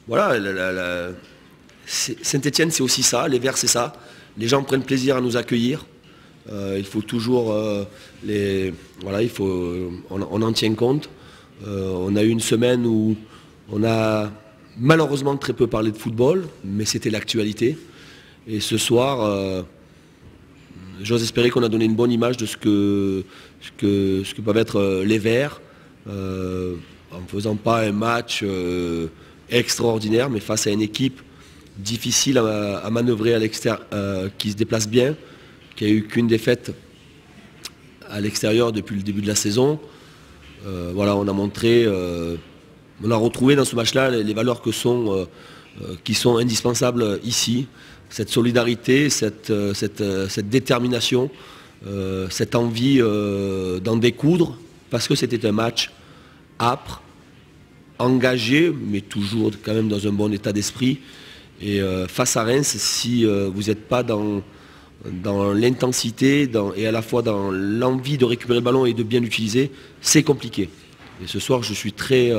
voilà, Saint-Étienne c'est aussi ça, les Verts c'est ça. Les gens prennent plaisir à nous accueillir. Il faut toujours voilà, on en tient compte. On a eu une semaine où on a malheureusement très peu parlé de football, mais c'était l'actualité. Et ce soir, j'ose espérer qu'on a donné une bonne image de ce que peuvent être les Verts, en ne faisant pas un match extraordinaire, mais face à une équipe difficile à manœuvrer à l'extérieur, qui se déplace bien, qui a eu qu'une défaite à l'extérieur depuis le début de la saison. Voilà, on a montré, on a retrouvé dans ce match-là les valeurs qui sont indispensables ici. Cette solidarité, cette détermination, cette envie d'en découdre, parce que c'était un match âpre, engagé, mais toujours quand même dans un bon état d'esprit. Et face à Reims, si vous n'êtes pas dans l'intensité et à la fois dans l'envie de récupérer le ballon et de bien l'utiliser, c'est compliqué. Et ce soir, je suis très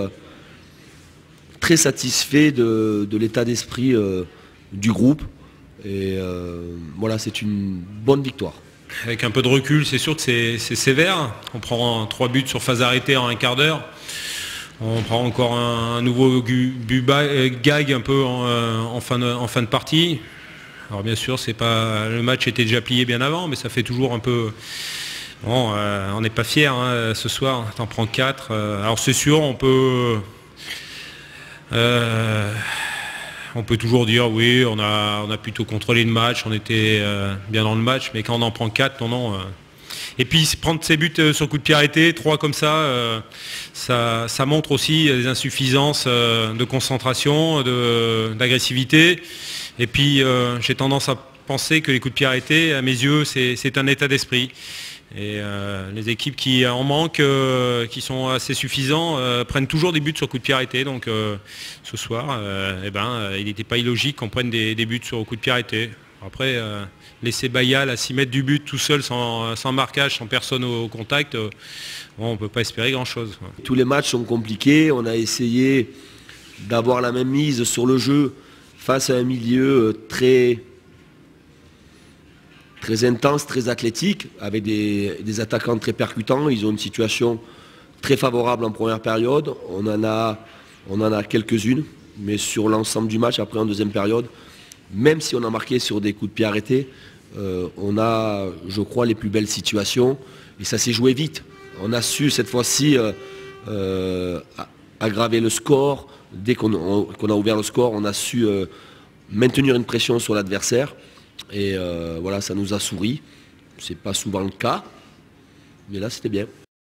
satisfait de l'état d'esprit du groupe. Et voilà, c'est une bonne victoire. Avec un peu de recul, c'est sûr que c'est sévère. On prend 3 buts sur phase arrêtée en un quart d'heure. On prend encore un nouveau gag un peu en fin de partie. Alors bien sûr, le match était déjà plié bien avant, mais ça fait toujours un peu... Bon, on n'est pas fiers ce soir, t'en prends 4. Alors c'est sûr, on peut toujours dire oui, on a plutôt contrôlé le match, on était bien dans le match, mais quand on en prend 4, non. Et puis prendre ses buts sur coup de pied arrêté, 3 comme ça, ça montre aussi des insuffisances de concentration, d'agressivité. Et puis j'ai tendance à penser que les coups de pied arrêtés, à mes yeux, c'est un état d'esprit. Et les équipes qui en manquent, qui sont assez suffisants, prennent toujours des buts sur coup de pied arrêté. Donc ce soir, il n'était pas illogique qu'on prenne des buts sur coup de pied arrêté. Après, laisser Bayal à 6 mètres du but tout seul, sans marquage, sans personne au contact, on ne peut pas espérer grand-chose. Tous les matchs sont compliqués. On a essayé d'avoir la même mise sur le jeu face à un milieu très intense, très athlétique, avec des attaquants très percutants. Ils ont une situation très favorable en première période. On en a quelques-unes, mais sur l'ensemble du match, après en deuxième période, même si on a marqué sur des coups de pied arrêtés, on a, je crois, les plus belles situations. Et ça s'est joué vite. On a su cette fois-ci aggraver le score. Dès qu'on a ouvert le score, on a su maintenir une pression sur l'adversaire. Et voilà, ça nous a souri. C'est pas souvent le cas, mais là c'était bien.